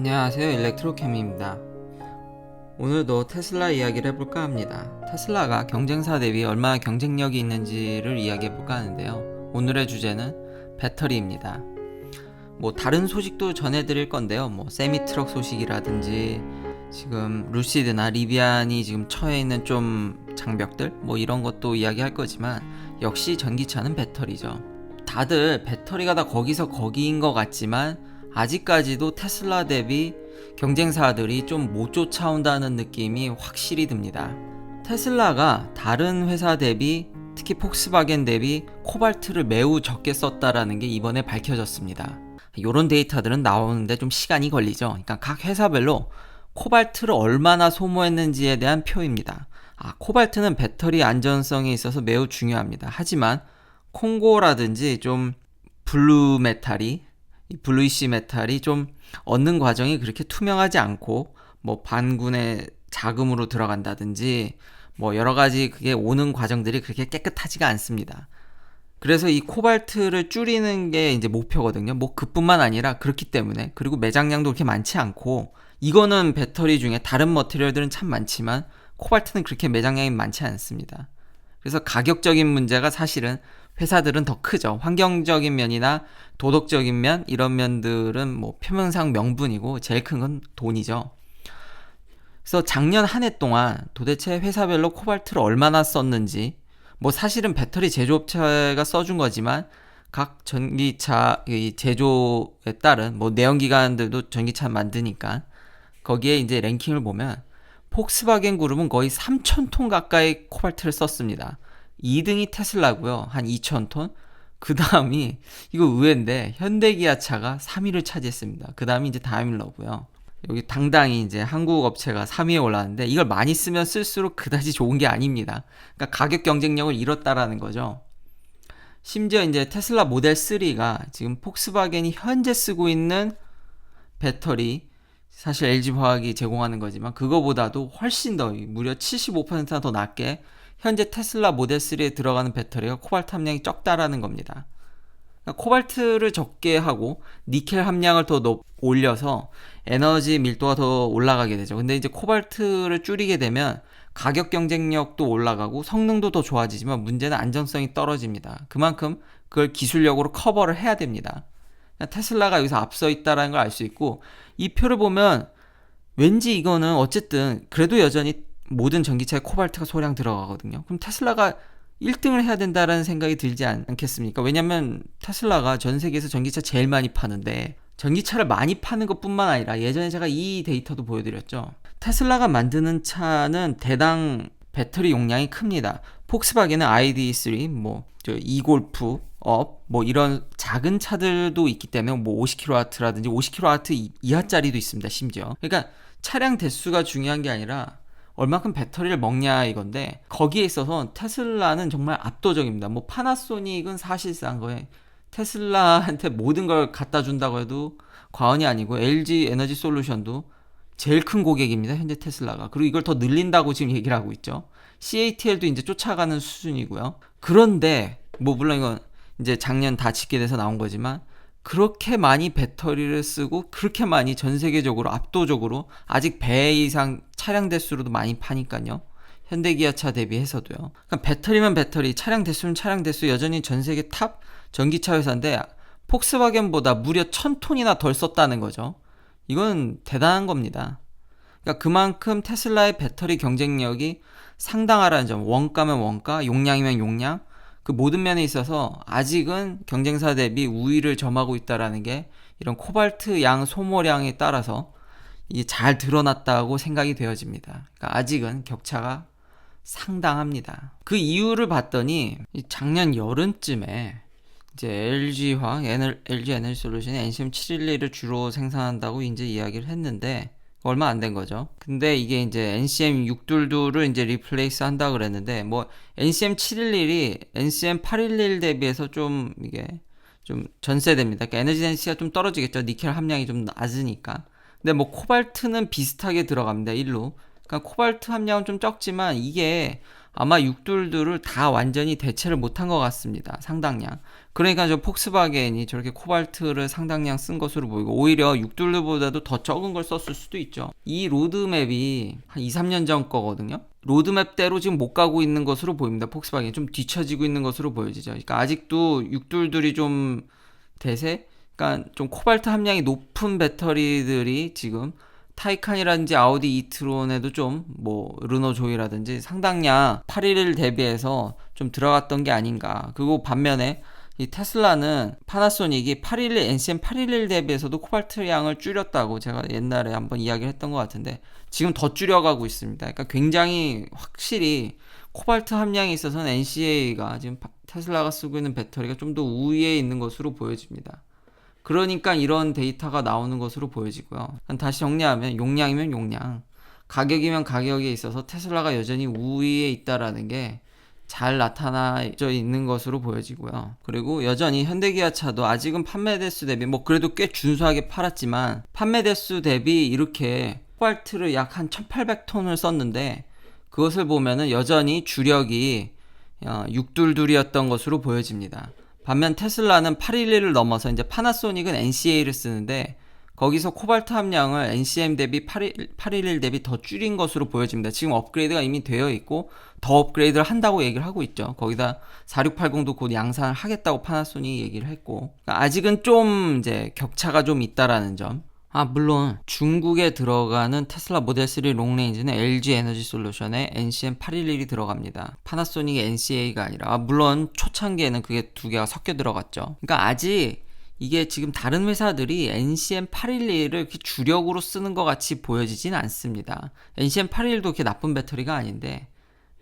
안녕하세요, 일렉트로캠입니다. 오늘도 테슬라 이야기를 해볼까 합니다. 테슬라가 경쟁사 대비 얼마나 경쟁력이 있는지를 이야기해볼까 하는데요. 오늘의 주제는 배터리입니다. 다른 소식도 전해드릴 건데요. 세미트럭 소식이라든지 지금 루시드나 리비안이 지금 처해 있는 좀 장벽들 이런 것도 이야기할 거지만 역시 전기차는 배터리죠. 다들 배터리가 다 거기서 거기인 것 같지만 아직까지도 테슬라 대비 경쟁사들이 좀 못 쫓아온다는 느낌이 확실히 듭니다. 테슬라가 다른 회사 대비, 특히 폭스바겐 대비 코발트를 매우 적게 썼다라는 게 이번에 밝혀졌습니다. 이런 데이터들은 나오는데 좀 시간이 걸리죠. 그러니까 각 회사별로 코발트를 얼마나 소모했는지에 대한 표입니다. 코발트는 배터리 안전성에 있어서 매우 중요합니다. 하지만 콩고라든지 좀 블루이시 메탈이 좀 얻는 과정이 그렇게 투명하지 않고 반군의 자금으로 들어간다든지 여러 가지 그게 오는 과정들이 그렇게 깨끗하지가 않습니다. 그래서 이 코발트를 줄이는 게 이제 목표거든요. 그뿐만 아니라 그렇기 때문에, 그리고 매장량도 그렇게 많지 않고, 이거는 배터리 중에 다른 머티리얼들은 참 많지만 코발트는 그렇게 매장량이 많지 않습니다. 그래서 가격적인 문제가 사실은 회사들은 더 크죠. 환경적인 면이나 도덕적인 면, 이런 면들은 표면상 명분이고 제일 큰 건 돈이죠. 그래서 작년 한 해 동안 도대체 회사별로 코발트를 얼마나 썼는지, 사실은 배터리 제조업체가 써준 거지만 각 전기차 제조에 따른 내연기관들도 전기차 만드니까 거기에 이제 랭킹을 보면 폭스바겐 그룹은 거의 3,000톤 가까이 코발트를 썼습니다. 2등이 테슬라고요. 한 2,000톤. 그 다음이, 이거 의외인데, 현대기아차가 3위를 차지했습니다. 그 다음이 이제 다임러고요. 여기 당당히 이제 한국 업체가 3위에 올랐는데, 이걸 많이 쓰면 쓸수록 그다지 좋은 게 아닙니다. 그러니까 가격 경쟁력을 잃었다라는 거죠. 심지어 이제 테슬라 모델 3가 지금 폭스바겐이 현재 쓰고 있는 배터리, 사실 LG화학이 제공하는 거지만 그거보다도 훨씬 더, 무려 75%나 더 낮게 현재 테슬라 모델 3에 들어가는 배터리가 코발트 함량이 적다라는 겁니다. 그러니까 코발트를 적게 하고 니켈 함량을 더 올려서 에너지 밀도가 더 올라가게 되죠. 근데 이제 코발트를 줄이게 되면 가격 경쟁력도 올라가고 성능도 더 좋아지지만 문제는 안전성이 떨어집니다. 그만큼 그걸 기술력으로 커버를 해야 됩니다. 테슬라가 여기서 앞서 있다는 걸 알 수 있고, 이 표를 보면 왠지 이거는 어쨌든 그래도 여전히 모든 전기차에 코발트가 소량 들어가거든요. 그럼 테슬라가 1등을 해야 된다라는 생각이 들지 않겠습니까? 왜냐면 테슬라가 전 세계에서 전기차 제일 많이 파는데, 전기차를 많이 파는 것뿐만 아니라 예전에 제가 이 데이터도 보여드렸죠. 테슬라가 만드는 차는 대당 배터리 용량이 큽니다. 폭스바겐은 ID3, 이골프, 이런 작은 차들도 있기 때문에 50kW라든지 50kW 이하짜리도 있습니다. 심지어. 그러니까 차량 대수가 중요한 게 아니라 얼마큼 배터리를 먹냐 이건데, 거기에 있어서 테슬라는 정말 압도적입니다. 파나소닉은 사실상 거의 테슬라한테 모든 걸 갖다 준다고 해도 과언이 아니고, LG 에너지 솔루션도 제일 큰 고객입니다. 현재 테슬라가. 그리고 이걸 더 늘린다고 지금 얘기를 하고 있죠. CATL도 이제 쫓아가는 수준이고요. 그런데 물론 이건 이제 작년 다 집계돼서 나온 거지만, 그렇게 많이 배터리를 쓰고 그렇게 많이 전 세계적으로 압도적으로 아직 배 이상 차량 대수로도 많이 파니까요. 현대기아차 대비해서도요. 그러니까 배터리면 배터리, 차량 대수는 차량 대수, 여전히 전 세계 탑 전기차 회사인데 폭스바겐보다 무려 1,000톤이나 덜 썼다는 거죠. 이건 대단한 겁니다. 그러니까 그만큼 테슬라의 배터리 경쟁력이 상당하다는 점, 원가면 원가, 용량이면 용량, 그 모든 면에 있어서 아직은 경쟁사 대비 우위를 점하고 있다라는 게 이런 코발트 양 소모량에 따라서 이게 잘 드러났다고 생각이 되어집니다. 그러니까 아직은 격차가 상당합니다. 그 이유를 봤더니 작년 여름쯤에 이제 LG화학, LG 에너지 솔루션이 NCM711을 주로 생산한다고 이제 이야기를 했는데 얼마 안 된 거죠. 근데 이게 이제 NCM622를 이제 리플레이스 한다고 그랬는데, NCM711이 NCM811 대비해서 좀 이게 좀 전세됩니다. 그러니까 에너지 덴시티가 좀 떨어지겠죠. 니켈 함량이 좀 낮으니까. 근데 코발트는 비슷하게 들어갑니다. 1로. 그러니까 코발트 함량은 좀 적지만 이게 아마 622를 다 완전히 대체를 못한 것 같습니다. 상당량. 그러니까 저 폭스바겐이 저렇게 코발트를 상당량 쓴 것으로 보이고 오히려 6둘보다도 더 적은 걸 썼을 수도 있죠. 이 로드맵이 한 2, 3년 전 거거든요. 로드맵대로 지금 못 가고 있는 것으로 보입니다. 폭스바겐이 좀 뒤처지고 있는 것으로 보여지죠. 그러니까 아직도 6둘들이 좀 대세? 그러니까 좀 코발트 함량이 높은 배터리들이 지금 타이칸이라든지 아우디 이트론에도 좀 뭐 르노 조이라든지 상당량 811 대비해서 좀 들어갔던 게 아닌가. 그리고 반면에 이 테슬라는 파나소닉이 811 NCM 811 대비해서도 코발트 양을 줄였다고 제가 옛날에 한번 이야기를 했던 것 같은데 지금 더 줄여가고 있습니다. 그러니까 굉장히 확실히 코발트 함량에 있어서는 NCA가 지금 테슬라가 쓰고 있는 배터리가 좀 더 우위에 있는 것으로 보여집니다. 그러니까 이런 데이터가 나오는 것으로 보여지고요. 다시 정리하면 용량이면 용량, 가격이면 가격에 있어서 테슬라가 여전히 우위에 있다라는 게 잘 나타나져 있는 것으로 보여지고요. 그리고 여전히 현대기아차도 아직은 판매 대수 대비 뭐 그래도 꽤 준수하게 팔았지만 판매 대수 대비 이렇게 코발트를 약 한 1800톤을 썼는데 그것을 보면은 여전히 주력이 622이었던 것으로 보여집니다. 반면 테슬라는 811을 넘어서 이제 파나소닉은 NCA를 쓰는데 거기서 코발트 함량을 NCM 대비 811 대비 더 줄인 것으로 보여집니다. 지금 업그레이드가 이미 되어 있고 더 업그레이드를 한다고 얘기를 하고 있죠. 거기다 4680도 곧 양산을 하겠다고 파나소닉이 얘기를 했고 그러니까 아직은 좀 이제 격차가 좀 있다라는 점. 물론 중국에 들어가는 테슬라 모델 3 롱레인지는 LG 에너지 솔루션에 NCM 811이 들어갑니다. 파나소닉의 NCA가 아니라 물론 초창기에는 그게 두 개가 섞여 들어갔죠. 그러니까 아직 이게 지금 다른 회사들이 NCM 811을 주력으로 쓰는 것 같이 보여지진 않습니다. NCM 811도 그렇게 나쁜 배터리가 아닌데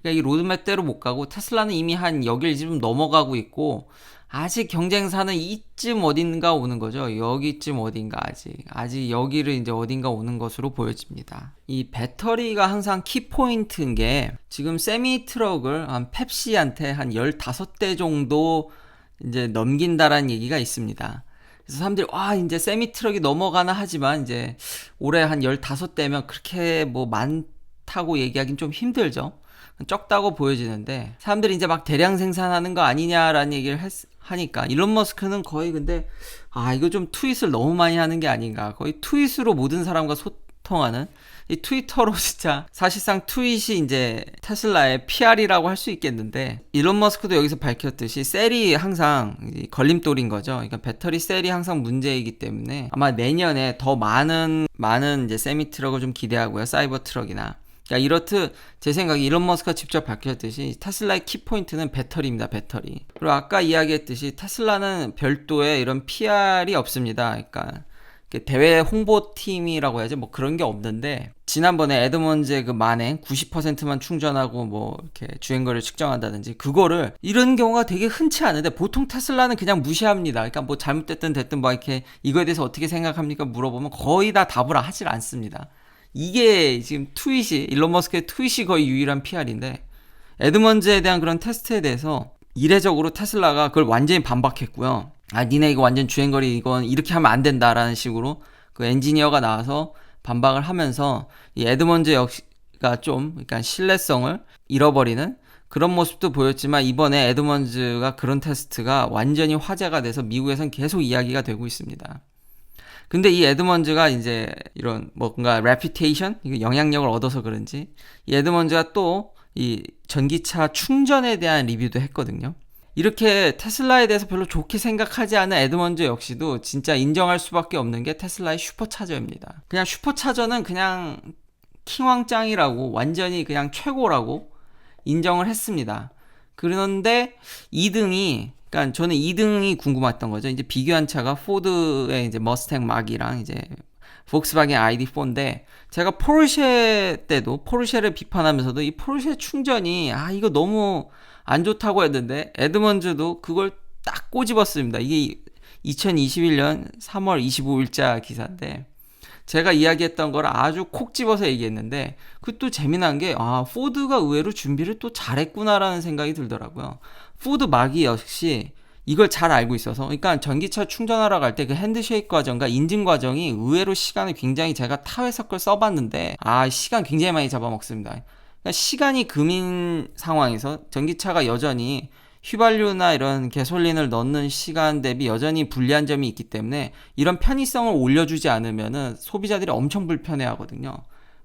그러니까 이 로드맵대로 못 가고 테슬라는 이미 한 여길 지금 넘어가고 있고 아직 경쟁사는 이쯤 어딘가 오는 거죠. 여기쯤 어딘가 아직 여기를 이제 어딘가 오는 것으로 보여집니다. 이 배터리가 항상 키포인트인 게 지금 세미 트럭을 한 펩시한테 한 15대 정도 이제 넘긴다라는 얘기가 있습니다. 그래서 사람들이 이제 세미 트럭이 넘어가나 하지만 이제 올해 한 15대면 그렇게 뭐 많다고 얘기하긴 좀 힘들죠. 적다고 보여지는데 사람들이 이제 막 대량 생산하는 거 아니냐라는 얘기를 하니까 일론 머스크는 거의 근데 이거 좀 트윗을 너무 많이 하는 게 아닌가. 거의 트윗으로 모든 사람과 소통하는 이 트위터로 진짜 사실상 트윗이 이제 테슬라의 PR이라고 할 수 있겠는데 일론 머스크도 여기서 밝혔듯이 셀이 항상 걸림돌인 거죠. 그러니까 배터리 셀이 항상 문제이기 때문에 아마 내년에 더 많은 이제 세미 트럭을 좀 기대하고요. 사이버 트럭이나 그러니까 이렇듯 제 생각에 일론 머스크가 직접 밝혔듯이 테슬라의 키포인트는 배터리입니다. 배터리. 그리고 아까 이야기했듯이 테슬라는 별도의 이런 PR이 없습니다. 그러니까 대외 홍보팀이라고 해야지 뭐 그런 게 없는데 지난번에 에드먼즈의 그 만행 90%만 충전하고 뭐 이렇게 주행거리를 측정한다든지 그거를 이런 경우가 되게 흔치 않은데 보통 테슬라는 그냥 무시합니다. 그러니까 뭐 잘못됐든 됐든 뭐 이렇게 이거에 대해서 어떻게 생각합니까 물어보면 거의 다 답을 하질 않습니다. 이게 지금 일론 머스크의 트윗이 거의 유일한 PR인데 에드먼즈에 대한 그런 테스트에 대해서 이례적으로 테슬라가 그걸 완전히 반박했고요. 니네 이거 완전 주행거리 이건 이렇게 하면 안 된다라는 식으로 그 엔지니어가 나와서 반박을 하면서 이 에드먼즈 역시가 좀 그러니까 신뢰성을 잃어버리는 그런 모습도 보였지만 이번에 에드먼즈가 그런 테스트가 완전히 화제가 돼서 미국에선 계속 이야기가 되고 있습니다. 근데 이 에드먼즈가 이제 이런 뭔가 레퓨테이션, 영향력을 얻어서 그런지 이 에드먼즈가 또 이 전기차 충전에 대한 리뷰도 했거든요. 이렇게 테슬라에 대해서 별로 좋게 생각하지 않은 에드먼즈 역시도 진짜 인정할 수밖에 없는 게 테슬라의 슈퍼차저입니다. 그냥 슈퍼차저는 그냥 킹왕짱이라고 완전히 그냥 최고라고 인정을 했습니다. 그런데 2등이 그러니까 저는 2등이 궁금했던 거죠. 이제 비교한 차가 포드의 이제 머스탱 마기랑 이제 폭스바겐 ID4인데 제가 포르쉐 때도 포르쉐를 비판하면서도 이 포르쉐 충전이 이거 너무 안 좋다고 했는데 에드먼즈도 그걸 딱 꼬집었습니다. 이게 2021년 3월 25일자 기사인데 제가 이야기했던 걸 아주 콕 집어서 얘기했는데 그것도 재미난 게 포드가 의외로 준비를 또 잘했구나라는 생각이 들더라고요. 포드 마기 역시 이걸 잘 알고 있어서 그러니까 전기차 충전하러 갈 때 그 핸드쉐이크 과정과 인증 과정이 의외로 시간을 굉장히 제가 타 회사 걸 써봤는데 시간 굉장히 많이 잡아먹습니다. 그러니까 시간이 금인 상황에서 전기차가 여전히 휘발유나 이런 가솔린을 넣는 시간 대비 여전히 불리한 점이 있기 때문에 이런 편의성을 올려주지 않으면은 소비자들이 엄청 불편해하거든요.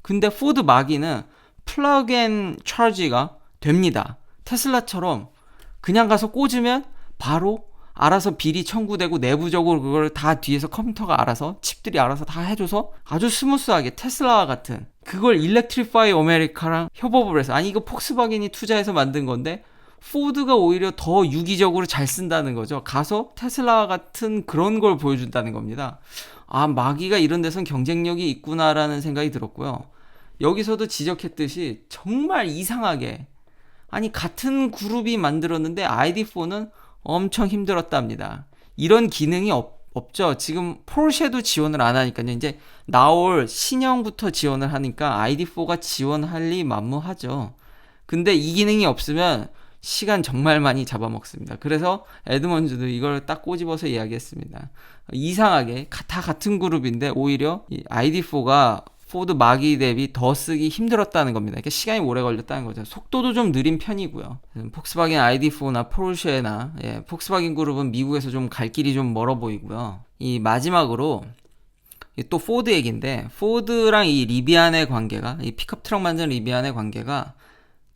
근데 포드 마기는 플러그 앤 차지가 됩니다. 테슬라처럼 그냥 가서 꽂으면 바로 알아서 비리 청구되고 내부적으로 그걸 다 뒤에서 컴퓨터가 알아서 칩들이 알아서 다 해줘서 아주 스무스하게 테슬라와 같은 그걸 일렉트리파이 아메리카랑 협업을 해서 아니 이거 폭스바겐이 투자해서 만든 건데 포드가 오히려 더 유기적으로 잘 쓴다는 거죠. 가서 테슬라와 같은 그런 걸 보여준다는 겁니다. 아 마기가 이런 데선 경쟁력이 있구나라는 생각이 들었고요. 여기서도 지적했듯이 정말 이상하게 아니 같은 그룹이 만들었는데 ID4는 엄청 힘들었답니다. 이런 기능이 없죠. 지금 포르쉐도 지원을 안 하니까요. 이제 나올 신형부터 지원을 하니까 ID4가 지원할 리 만무하죠. 근데 이 기능이 없으면 시간 정말 많이 잡아먹습니다. 그래서 에드먼즈도 이걸 딱 꼬집어서 이야기했습니다. 이상하게 다 같은 그룹인데 오히려 이 ID4가 포드 마기 대비 더 쓰기 힘들었다는 겁니다. 그러니까 시간이 오래 걸렸다는 거죠. 속도도 좀 느린 편이고요. 폭스바겐 ID4나 포르쉐나 폭스바겐 그룹은 미국에서 좀 갈 길이 좀 멀어 보이고요. 이 마지막으로 또 포드 얘기인데 포드랑 이 리비안의 관계가 이 픽업 트럭 만드는 리비안의 관계가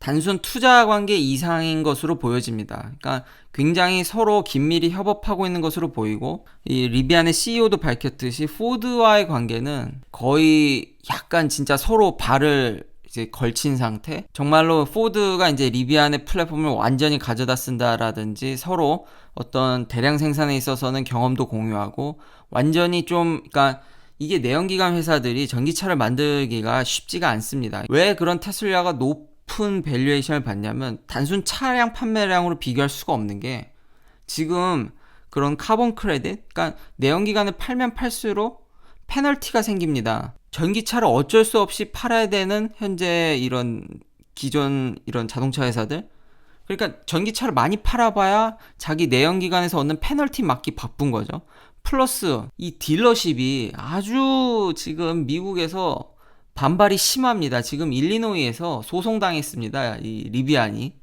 단순 투자 관계 이상인 것으로 보여집니다. 그러니까 굉장히 서로 긴밀히 협업하고 있는 것으로 보이고 이 리비안의 CEO도 밝혔듯이 포드와의 관계는 거의 약간 진짜 서로 발을 이제 걸친 상태. 정말로 포드가 이제 리비안의 플랫폼을 완전히 가져다 쓴다라든지 서로 어떤 대량 생산에 있어서는 경험도 공유하고 완전히 좀 그러니까 이게 내연기관 회사들이 전기차를 만들기가 쉽지가 않습니다. 왜 그런 테슬라가 높은 밸류에이션을 받냐면 단순 차량 판매량으로 비교할 수가 없는 게 지금 그런 카본 크레딧, 그러니까 내연기관을 팔면 팔수록 페널티가 생깁니다. 전기차를 어쩔 수 없이 팔아야 되는 현재 이런 기존 이런 자동차 회사들, 그러니까 전기차를 많이 팔아봐야 자기 내연기관에서 얻는 페널티 막기 바쁜 거죠. 플러스 이 딜러십이 아주 지금 미국에서 반발이 심합니다. 지금 일리노이에서 소송당했습니다. 이 리비안이.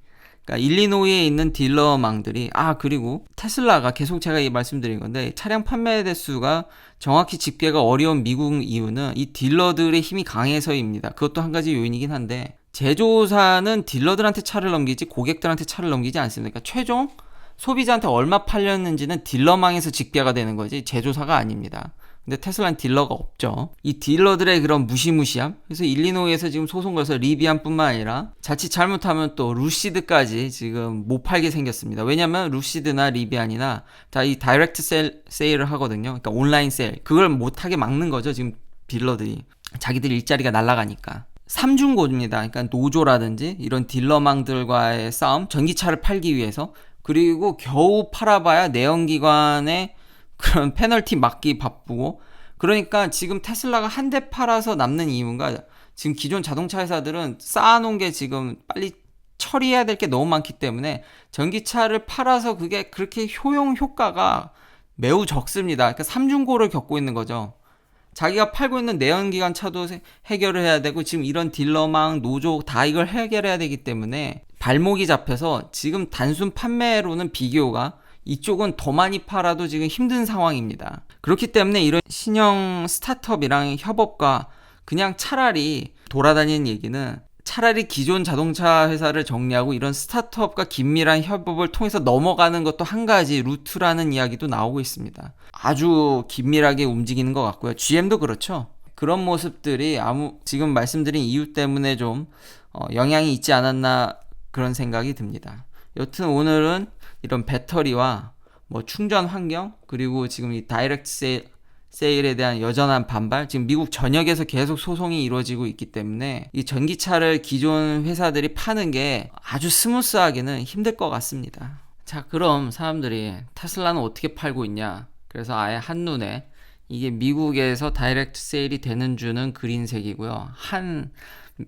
그러니까 일리노이에 있는 딜러망들이 그리고 테슬라가 계속 제가 말씀드린 건데 차량 판매 대수가 정확히 집계가 어려운 미국 이유는 이 딜러들의 힘이 강해서입니다. 그것도 한 가지 요인이긴 한데 제조사는 딜러들한테 차를 넘기지 고객들한테 차를 넘기지 않습니다. 그러니까 최종 소비자한테 얼마 팔렸는지는 딜러망에서 집계가 되는 거지 제조사가 아닙니다. 근데 테슬라는 딜러가 없죠. 이 딜러들의 그런 무시무시함. 그래서 일리노이에서 지금 소송 걸어서 리비안뿐만 아니라 자칫 잘못하면 또 루시드까지 지금 못 팔게 생겼습니다. 왜냐면 루시드나 리비안이나 다 이 다이렉트 세일을 하거든요. 그러니까 온라인 세일. 그걸 못하게 막는 거죠. 지금 딜러들이. 자기들 일자리가 날아가니까. 삼중고입니다. 그러니까 노조라든지 이런 딜러망들과의 싸움, 전기차를 팔기 위해서. 그리고 겨우 팔아봐야 내연기관의 그런 페널티 막기 바쁘고, 그러니까 지금 테슬라가 한 대 팔아서 남는 이유가 지금 기존 자동차 회사들은 쌓아놓은 게 지금 빨리 처리해야 될 게 너무 많기 때문에 전기차를 팔아서 그게 그렇게 효과가 매우 적습니다. 그러니까 삼중고를 겪고 있는 거죠. 자기가 팔고 있는 내연기관 차도 해결을 해야 되고 지금 이런 딜러망 노조 다 이걸 해결해야 되기 때문에 발목이 잡혀서 지금 단순 판매로는 비교가 이쪽은 더 많이 팔아도 지금 힘든 상황입니다. 그렇기 때문에 이런 신형 스타트업이랑 협업과 그냥 차라리 돌아다니는 얘기는 차라리 기존 자동차 회사를 정리하고 이런 스타트업과 긴밀한 협업을 통해서 넘어가는 것도 한 가지 루트라는 이야기도 나오고 있습니다. 아주 긴밀하게 움직이는 것 같고요. GM도 그렇죠. 그런 모습들이 지금 말씀드린 이유 때문에 좀 영향이 있지 않았나 그런 생각이 듭니다. 여튼 오늘은 이런 배터리와 뭐 충전 환경 그리고 지금 이 다이렉트 세일에 대한 여전한 반발, 지금 미국 전역에서 계속 소송이 이루어지고 있기 때문에 이 전기차를 기존 회사들이 파는 게 아주 스무스하기는 힘들 것 같습니다. 자, 그럼 사람들이 테슬라는 어떻게 팔고 있냐? 그래서 아예 한눈에 이게 미국에서 다이렉트 세일이 되는 주는 그린색이고요.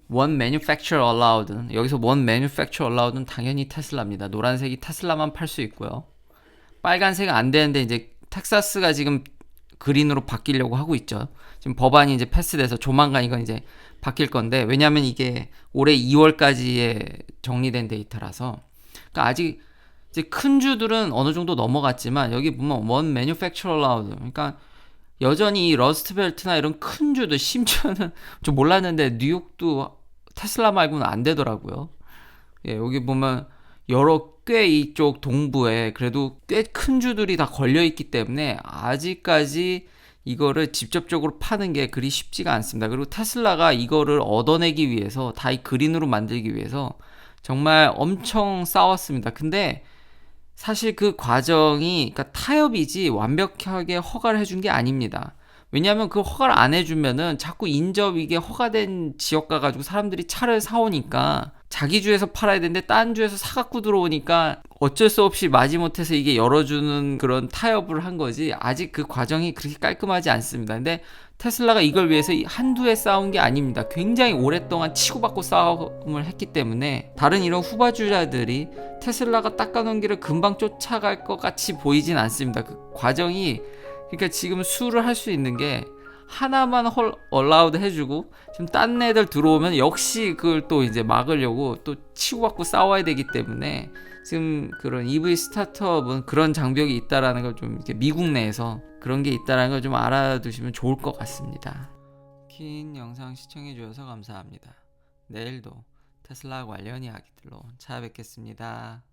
one manufacturer allowed는 여기서 one manufacturer allowed는 당연히 테슬라입니다. 노란색이 테슬라만 팔 수 있고요. 빨간색은 안 되는데 이제 텍사스가 지금 그린으로 바뀌려고 하고 있죠. 지금 법안이 이제 패스돼서 조만간 이건 이제 바뀔 건데, 왜냐하면 이게 올해 2월까지에 정리된 데이터라서, 그러니까 아직 이제 큰 주들은 어느 정도 넘어갔지만 여기 보면 one manufacturer allowed, 그러니까 여전히 이 러스트벨트나 이런 큰 주들, 심지어는 좀 몰랐는데 뉴욕도 테슬라 말고는 안 되더라고요. 예, 여기 보면 꽤 이쪽 동부에 그래도 꽤 큰 주들이 다 걸려 있기 때문에 아직까지 이거를 직접적으로 파는 게 그리 쉽지가 않습니다. 그리고 테슬라가 이거를 얻어내기 위해서 다 이 그린으로 만들기 위해서 정말 엄청 싸웠습니다. 근데 사실 그 과정이, 그러니까 타협이지 완벽하게 허가를 해준 게 아닙니다. 왜냐하면 그 허가를 안 해주면은 자꾸 인접 이게 허가된 지역 가가지고 사람들이 차를 사오니까 자기 주에서 팔아야 되는데 딴 주에서 사갖고 들어오니까 어쩔 수 없이 마지못해서 이게 열어주는 그런 타협을 한 거지, 아직 그 과정이 그렇게 깔끔하지 않습니다. 근데 테슬라가 이걸 위해서 한두 해 싸운 게 아닙니다. 굉장히 오랫동안 치고받고 싸움을 했기 때문에 다른 이런 후발주자들이 테슬라가 닦아놓은 길을 금방 쫓아갈 것 같이 보이진 않습니다. 그 과정이, 그러니까 지금 수를 할 수 있는 게 하나만 얼라우드 해주고 지금 딴 애들 들어오면 역시 그걸 또 이제 막으려고 또 치고받고 싸워야 되기 때문에 지금 그런 EV 스타트업은 그런 장벽이 있다라는 걸 좀 이렇게 미국 내에서 그런 게 있다라는 걸 좀 알아두시면 좋을 것 같습니다. 긴 영상 시청해 주셔서 감사합니다. 내일도 테슬라 관련 이야기들로 찾아뵙겠습니다.